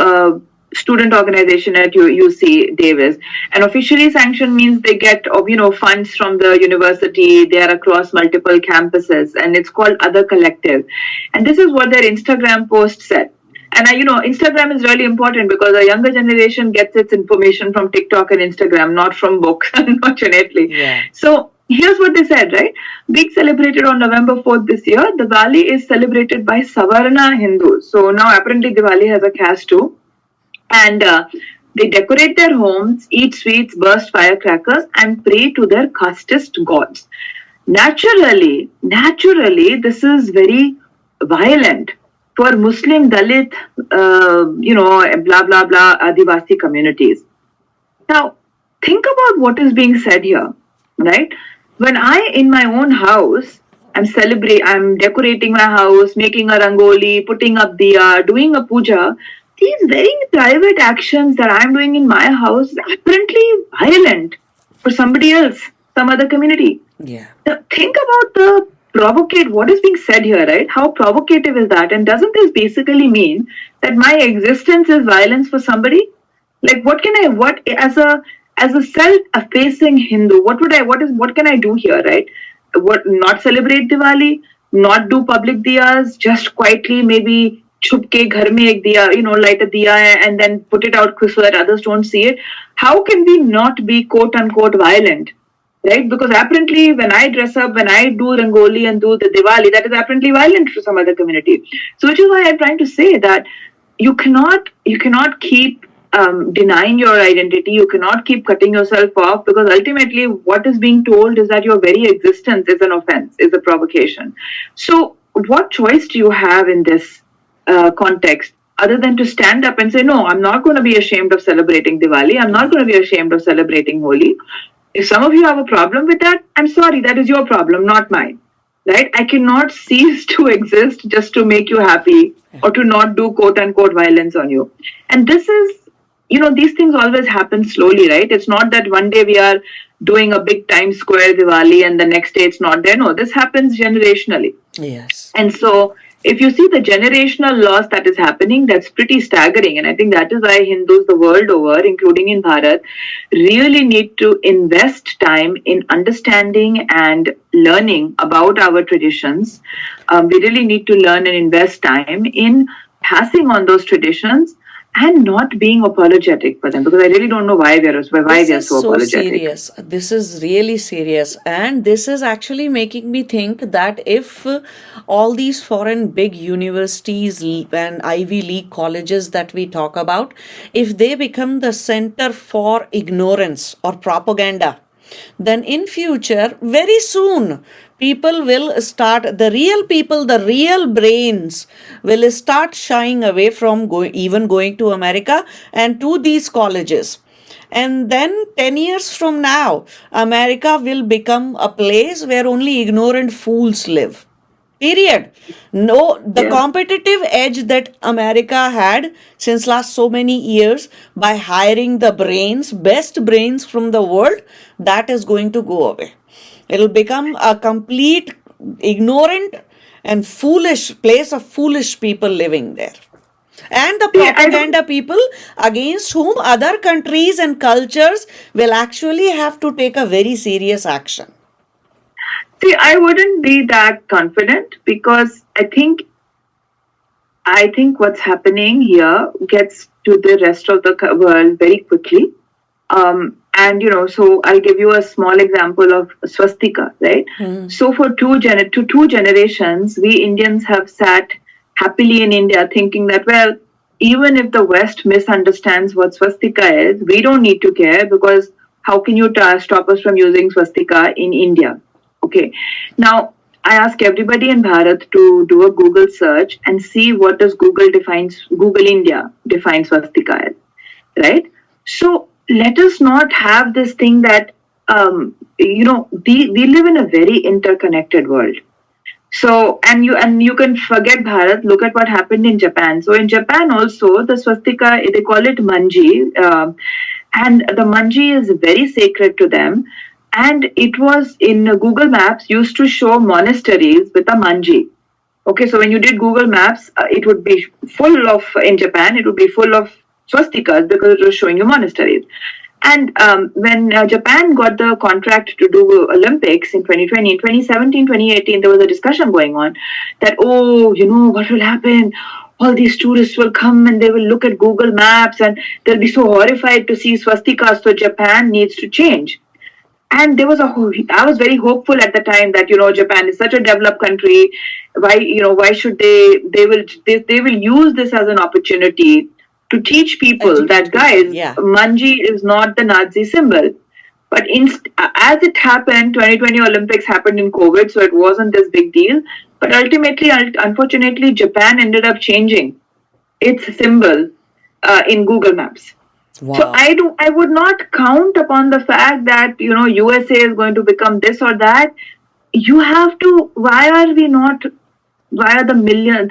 student organization at UC Davis. And officially sanctioned means they get funds from the university. They are across multiple campuses, and it's called Other Collective. And this is what their Instagram post said. And Instagram is really important because the younger generation gets its information from TikTok and Instagram, not from books, unfortunately. Yeah. So here's what they said, right? Being celebrated on November 4th this year, Diwali is celebrated by Savarna Hindus. So now apparently Diwali has a caste too. And they decorate their homes, eat sweets, burst firecrackers, and pray to their casteist gods. Naturally, this is very violent for Muslim, Dalit, blah, blah, blah, Adivasi communities. Now, think about what is being said here, right? When in my own house, I'm decorating my house, making a rangoli, putting up diya, doing a puja, these very private actions that I'm doing in my house are apparently violent for somebody else, some other community. Yeah. Now, think about what is being said here, right? How provocative is that? And doesn't this basically mean that my existence is violence for somebody? Like, as a self-effacing Hindu, what can I do here, right? Not celebrate Diwali, not do public diyas, just quietly maybe chup ke ghar mein ek diya, light a diya and then put it out so that others don't see it. How can we not be quote unquote violent? Right? Because apparently when I dress up, when I do Rangoli and do the Diwali, that is apparently violent to some other community. So which is why I'm trying to say that you cannot keep denying your identity. You cannot keep cutting yourself off, because ultimately what is being told is that your very existence is an offense, is a provocation. So what choice do you have in this context other than to stand up and say, no, I'm not going to be ashamed of celebrating Diwali. I'm not going to be ashamed of celebrating Holi. If some of you have a problem with that, I'm sorry, that is your problem, not mine. Right? I cannot cease to exist just to make you happy or to not do quote unquote violence on you. And this is, these things always happen slowly, right? It's not that one day we are doing a big Times Square Diwali and the next day it's not there. No, this happens generationally. Yes. And so if you see the generational loss that is happening, that's pretty staggering. And I think that is why Hindus the world over, including in Bharat, really need to invest time in understanding and learning about our traditions. We really need to learn and invest time in passing on those traditions and not being apologetic for them, because I really don't know why they are so apologetic. Serious. This is really serious, and this is actually making me think that if all these foreign big universities and Ivy League colleges that we talk about, if they become the center for ignorance or propaganda, then in future, very soon, people will start, the real brains will start shying away from even going to America and to these colleges. And then 10 years from now, America will become a place where only ignorant fools live. Period. No, the competitive edge that America had since last so many years by hiring the best brains from the world, that is going to go away. It'll become a complete ignorant and foolish place of foolish people living there. And the propaganda people against whom other countries and cultures will actually have to take a very serious action. See, I wouldn't be that confident, because I think I think what's happening here gets to the rest of the world very quickly. And so I'll give you a small example of swastika, right? So for two generations, we Indians have sat happily in India thinking that, well, even if the West misunderstands what swastika is, we don't need to care, because how can you stop us from using swastika in India? Okay. Now, I ask everybody in Bharat to do a Google search and see what does Google India define swastika as, right? So let us not have this thing that we live in a very interconnected world. So and you can forget Bharat. Look at what happened in Japan. So in Japan also, the swastika, they call it manji, and the manji is very sacred to them. And it was in Google Maps used to show monasteries with a manji. Okay, so when you did Google Maps, it would be full of, in Japan, it would be full of swastikas because it was showing you monasteries. And when Japan got the contract to do Olympics in 2020, in 2017, 2018, there was a discussion going on that, what will happen? All these tourists will come and they will look at Google Maps and they'll be so horrified to see swastikas. So Japan needs to change. And I was very hopeful at the time that, Japan is such a developed country. Why should they will use this as an opportunity to teach people that, guys, manji is not the Nazi symbol. But as it happened, 2020 Olympics happened in COVID, so it wasn't this big deal. But ultimately, unfortunately, Japan ended up changing its symbol in Google Maps. Wow. So I would not count upon the fact that, USA is going to become this or that. You have to, why are the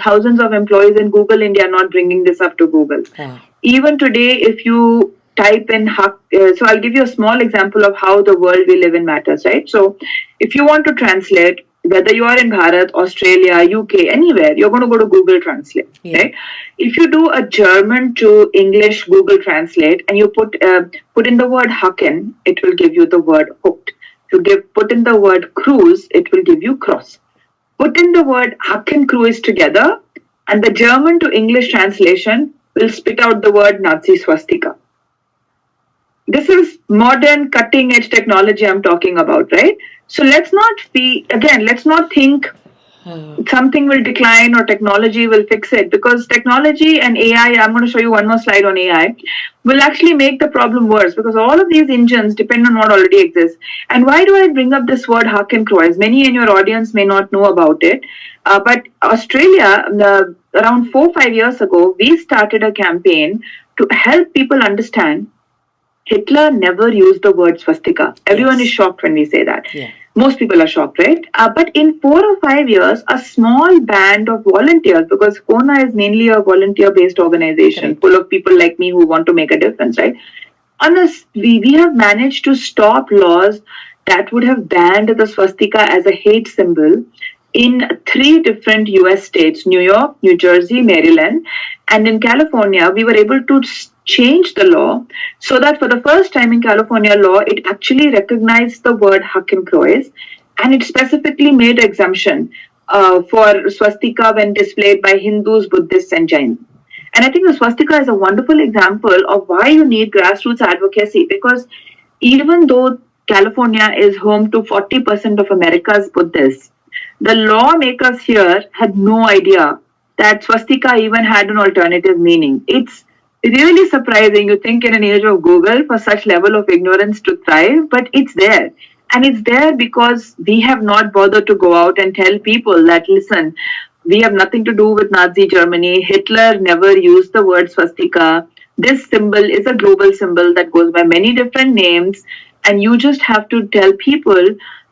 thousands of employees in Google India not bringing this up to Google? Even today, if you type in so I'll give you a small example of how the world we live in matters, right? So if you want to translate, whether you are in Bharat, Australia, UK, anywhere, you're going to go to Google Translate, right? If you do a German to English Google Translate and you put in the word Haken, it will give you the word hooked. If you put in the word cruise, it will give you cross. Put in the word Haken cruise together, and the German to English translation will spit out the word Nazi swastika. This is modern cutting edge technology I'm talking about, right? So let's not think something will decline or technology will fix it, because technology and AI, I'm going to show you one more slide on AI, will actually make the problem worse, because all of these engines depend on what already exists. And why do I bring up this word Hakenkreuz? Many in your audience may not know about it, but Australia, around 4 or 5 years ago, we started a campaign to help people understand Hitler never used the word swastika. Everyone is shocked when we say that. Yeah. Most people are shocked, right? But in 4 or 5 years, a small band of volunteers, because KONA is mainly a volunteer-based organization, full of people like me who want to make a difference, right? We have managed to stop laws that would have banned the swastika as a hate symbol in 3 different US states, New York, New Jersey, Maryland, and in California. We were able to change the law so that for the first time in California law, it actually recognized the word Hakenkreuz, and it specifically made exemption for swastika when displayed by Hindus, Buddhists, and Jains. And I think the swastika is a wonderful example of why you need grassroots advocacy, because even though California is home to 40% of America's Buddhists, the lawmakers here had no idea that swastika even had an alternative meaning. It's really surprising. You think in an age of Google for such level of ignorance to thrive, but it's there. And it's there because we have not bothered to go out and tell people that, listen, we have nothing to do with Nazi Germany. Hitler never used the word swastika. This symbol is a global symbol that goes by many different names. And you just have to tell people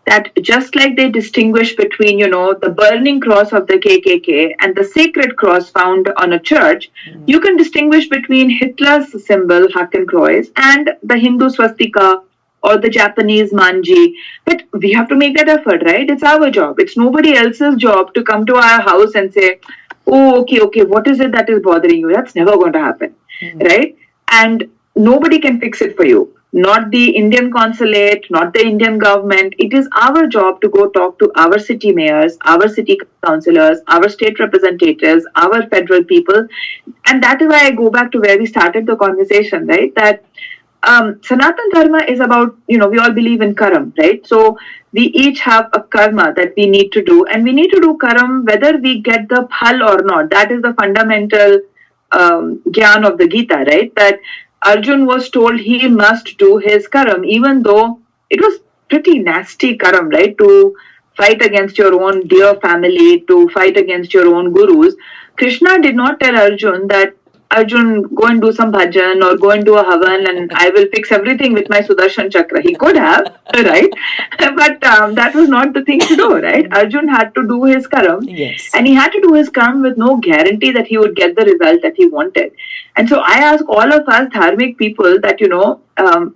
that just like they distinguish between, the burning cross of the KKK and the sacred cross found on a church, you can distinguish between Hitler's symbol, Hakenkreuz, and the Hindu swastika or the Japanese manji. But we have to make that effort, right? It's our job. It's nobody else's job to come to our house and say, oh, okay, what is it that is bothering you? That's never going to happen, right? And nobody can fix it for you. not the Indian consulate, not the Indian government. It is our job to go talk to our city mayors, our city councillors, our state representatives, our federal people. And that is why I go back to where we started the conversation, right? That Sanatan Dharma is about, we all believe in karam, right? So we each have a karma that we need to do, and we need to do karam whether we get the phal or not. That is the fundamental gyan of the Gita, right? That Arjun was told he must do his karam, even though it was pretty nasty karam, right? To fight against your own dear family, to fight against your own gurus. Krishna did not tell Arjun that Arjun, go and do some bhajan or go and do a havan and I will fix everything with my Sudarshan Chakra. He could have, right? But that was not the thing to do, right? Arjun had to do his karam. Yes. And he had to do his karam with no guarantee that he would get the result that he wanted. And so I ask all of us dharmic people that,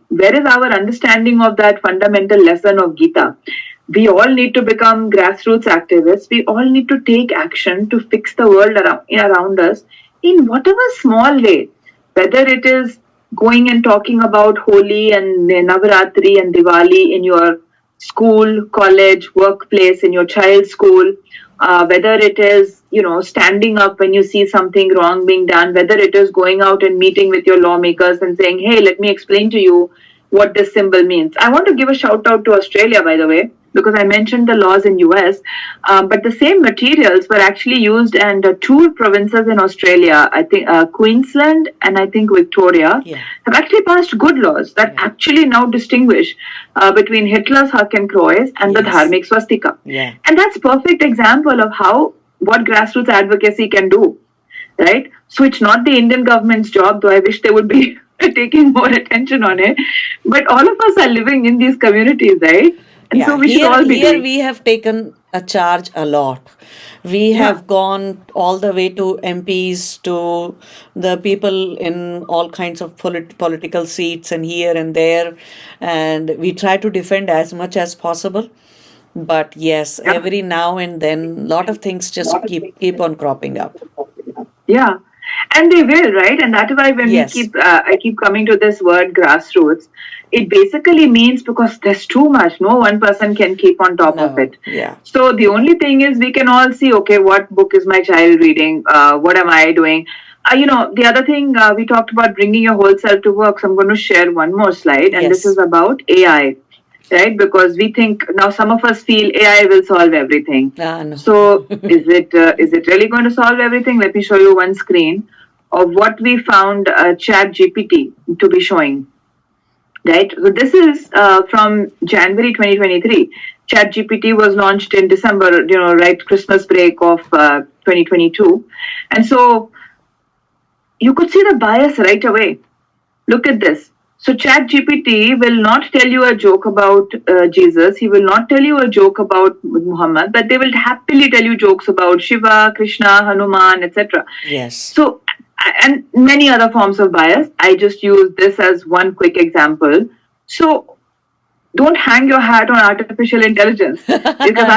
where is our understanding of that fundamental lesson of Gita? We all need to become grassroots activists. We all need to take action to fix the world around us in whatever small way, whether it is going and talking about Holi and Navaratri and Diwali in your school, college, workplace, in your child's school, whether it is, standing up when you see something wrong being done, whether it is going out and meeting with your lawmakers and saying, hey, let me explain to you what this symbol means. I want to give a shout out to Australia, by the way, because I mentioned the laws in US, but the same materials were actually used in two provinces in Australia, I think Queensland and I think Victoria, have actually passed good laws that actually now distinguish between Hitler's Hak and Croix and the Dharmic Swastika. And that's perfect example of what grassroots advocacy can do, right? So it's not the Indian government's job, though I wish they would be taking more attention on it, but all of us are living in these communities, right? And so we should all be here we have taken a charge a lot. We have gone all the way to MPs, to the people in all kinds of political seats and here and there, and we try to defend as much as possible. But yes, every now and then, a lot of things just keep on cropping up. Yeah, and they will, right? And that is why when I keep coming to this word grassroots, it basically means because there's too much. No one person can keep on top of it. So the only thing is we can all see, okay, what book is my child reading? What am I doing? The other thing, we talked about bringing your whole self to work. So I'm going to share one more slide. And this is about AI, right? Because we think now some of us feel AI will solve everything. No. So is it really going to solve everything? Let me show you one screen of what we found ChatGPT to be showing. Right. So this is from January 2023. ChatGPT was launched in December, right Christmas break of 2022. And so you could see the bias right away. Look at this. So ChatGPT will not tell you a joke about Jesus. He will not tell you a joke about Muhammad, but they will happily tell you jokes about Shiva, Krishna, Hanuman, etc. Yes. So, and many other forms of bias. I just use this as one quick example. So don't hang your hat on artificial intelligence, because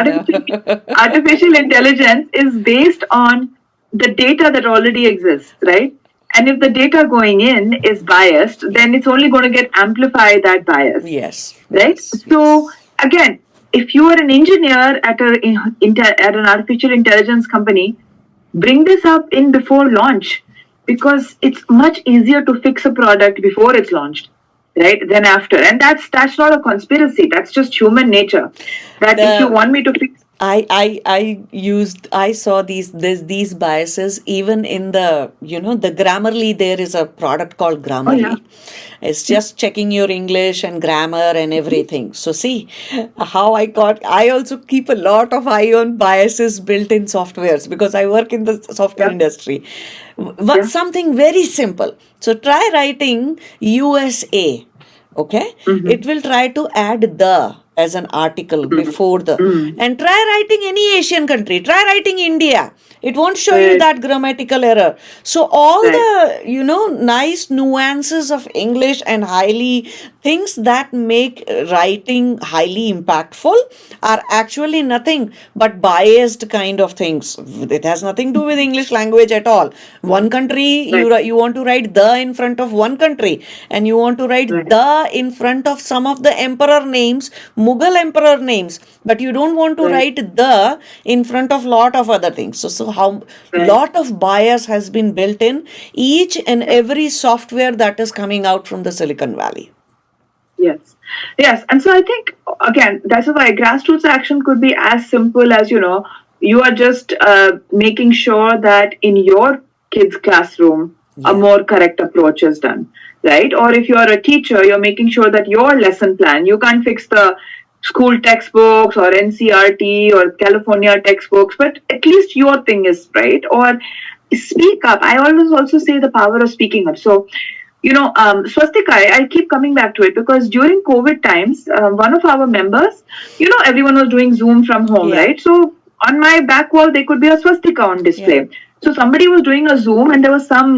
artificial intelligence is based on the data that already exists, right? And if the data going in is biased, then it's only going to get amplified, that bias. Yes. Right? So again, if you are an engineer at an artificial intelligence company, bring this up in before launch, because it's much easier to fix a product before it's launched, right, than after. And that's not a conspiracy. That's just human nature. That if you want me to fix, I saw these biases even in the the Grammarly. There is a product called Grammarly. It's just checking your English and grammar and everything. So see how I also keep a lot of eye on biases built in softwares, because I work in the software industry. But something very simple. So try writing USA. Okay, it will try to add the as an article before the, Mm. and try writing any Asian country, try writing India. It won't show you Right. that grammatical error. So all Right. the, nice nuances of English and highly things that make writing highly impactful are actually nothing but biased kind of things. It has nothing to do with English language at all. One country, Right. you want to write the in front of one country, and you want to write Right. the in front of some of the emperor names, Mughal emperor names, but you don't want to Right. write the in front of lot of other things. So how Right. lot of bias has been built in each and every software that is coming out from the Silicon Valley. Yes. Yes. And so I think, again, that's why grassroots action could be as simple as, you are just making sure that in your kid's classroom, a Yeah. more correct approach is done, right? Or if you are a teacher, you're making sure that your lesson plan, you can't fix the school textbooks or NCRT or California textbooks, but at least your thing is right. Or speak up. I always also say the power of speaking up. So, Swastika, I keep coming back to it because during COVID times, one of our members, everyone was doing Zoom from home, Yeah. right? So on my back wall, there could be a swastika on display. So somebody was doing a Zoom and there was some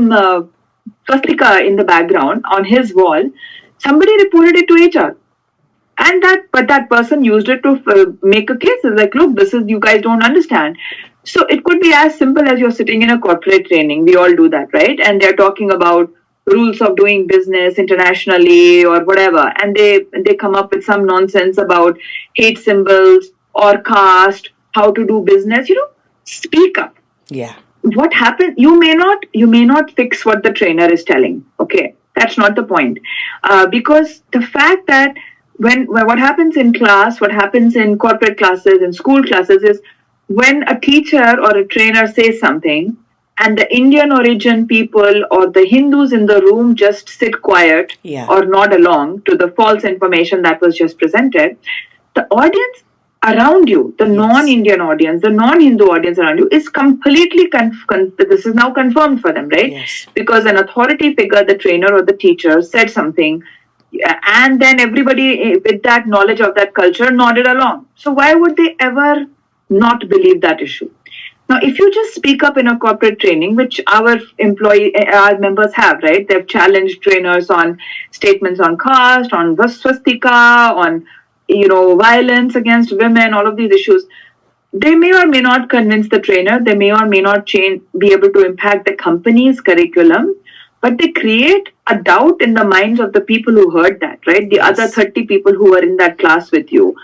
swastika in the background on his wall. Somebody reported it to HR. But that person used it to make a case. It's like, look, this is, you guys don't understand. So it could be as simple as you're sitting in a corporate training. We all do that, right? And they're talking about rules of doing business internationally or whatever. And they come up with some nonsense about hate symbols or caste, how to do business. Speak up. Yeah. What happens, you may not fix what the trainer is telling. Okay, that's not the point. Because the fact that when what happens in class, what happens in corporate classes and school classes is when a teacher or a trainer says something and the Indian origin people or the Hindus in the room just sit quiet Yeah. or nod along to the false information that was just presented, the audience around you, the Yes. non-Indian audience, the non-Hindu audience around you is completely this is now confirmed for them, right? Yes. Because an authority figure, the trainer or the teacher, said something, and then everybody with that knowledge of that culture nodded along. So why would they ever not believe that issue? Now, if you just speak up in a corporate training, which our members have, right? They've challenged trainers on statements on caste, on swastika, on violence against women, all of these issues. They may or may not convince the trainer. They may or may not be able to impact the company's curriculum, but they create a doubt in the minds of the people who heard that, right? The Yes. other 30 people who were in that class with you.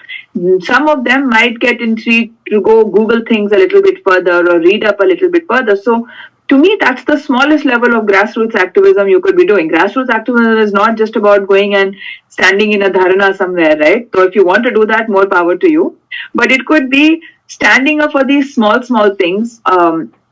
Some of them might get intrigued to go Google things a little bit further or read up a little bit further. So, to me, that's the smallest level of grassroots activism you could be doing. Grassroots activism is not just about going and standing in a dharana somewhere, right? So, if you want to do that, more power to you. But it could be standing up for these small things,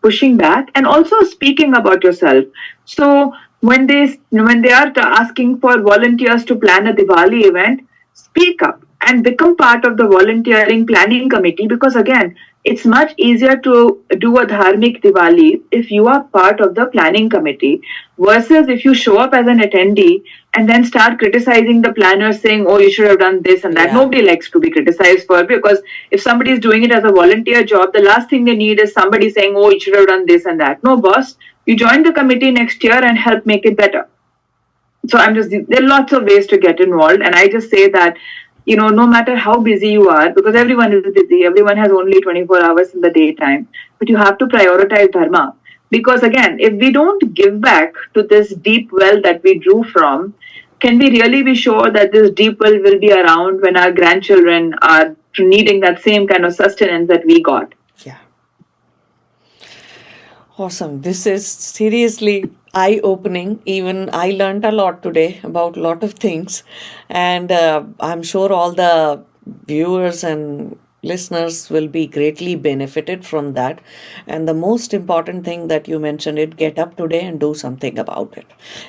pushing back, and also speaking about yourself. So, when they are asking for volunteers to plan a Diwali event, speak up and become part of the volunteering planning committee, because again, it's much easier to do a dharmic Diwali if you are part of the planning committee versus if you show up as an attendee and then start criticizing the planners saying, oh, you should have done this and that. Yeah. Nobody likes to be criticized for, because if somebody is doing it as a volunteer job, the last thing they need is somebody saying, oh, you should have done this and that. No, boss, you join the committee next year and help make it better. So there are lots of ways to get involved. And I just say that, no matter how busy you are, because everyone is busy, everyone has only 24 hours in the daytime, but you have to prioritize dharma. Because again, if we don't give back to this deep well that we drew from, can we really be sure that this deep well will be around when our grandchildren are needing that same kind of sustenance that we got? Yeah. Awesome. This is seriously eye-opening. Even I learned a lot today about a lot of things. And I'm sure all the viewers and listeners will be greatly benefited from that. And the most important thing that you mentioned, it get up today and do something about it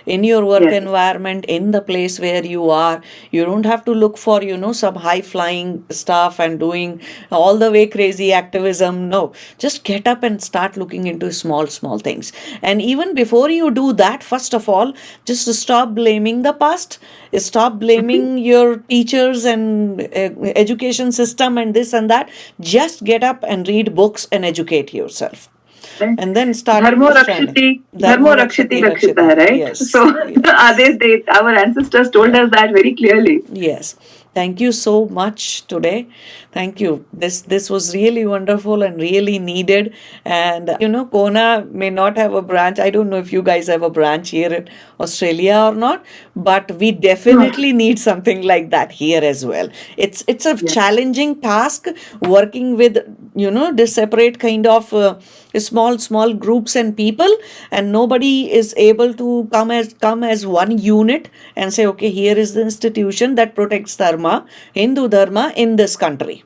in your work Yes. environment, in the place where you are. You don't have to look for, some high flying stuff and doing all the way crazy activism. No, just get up and start looking into small things. And even before you do that, first of all, just stop blaming the past, stop Mhm. blaming your teachers and education system and this and that. Just get up and read books and educate yourself, Right. and then start Dharmo understanding. Rakshiti, Dharmo Dharmo Rakshiti Rakshati Rakshita, Rakshita. right? So, Yes, yes. our ancestors told Yeah. us that very clearly. Yes. Thank you so much today. Thank you. This was really wonderful and really needed. And Kona may not have a branch. I don't know if you guys have a branch here in Australia or not, but we No. definitely need something like that here as well. It's a Yeah. challenging task working with this separate kind of small groups and people, and nobody is able to come as one unit and say, okay, here is the institution that protects dharma, Hindu dharma in this country.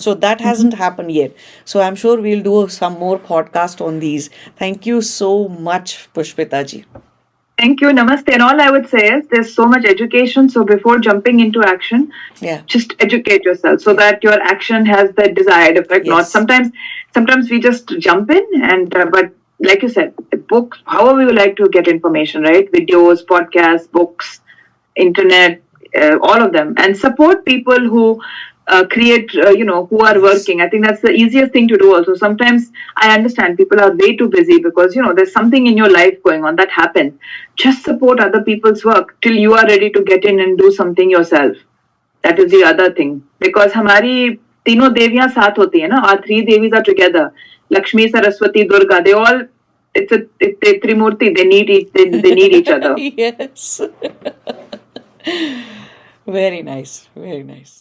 So that Mhm. hasn't happened yet. So I'm sure we'll do some more podcast on these. Thank you so much, Pushpita ji. Thank you. Namaste. And all I would say is there's so much education. So before jumping into action, Yeah. just educate yourself so Yeah. that your action has the desired effect. Not Yes. sometimes we just jump in and but like you said, books. However you like to get information, right? Videos, podcasts, books, internet, all of them, and support people who create, who are Yes. working. I think that's the easiest thing to do. Also, sometimes I understand people are way too busy because there's something in your life going on that happens. Just support other people's work till you are ready to get in and do something yourself. That is the other thing because हमारी तीनों देवियां साथ होती है ना. Our three devis are together. Lakshmi, Saraswati, Durga. They all it's a Trimurti. They need each other. Yes. Very nice. Very nice.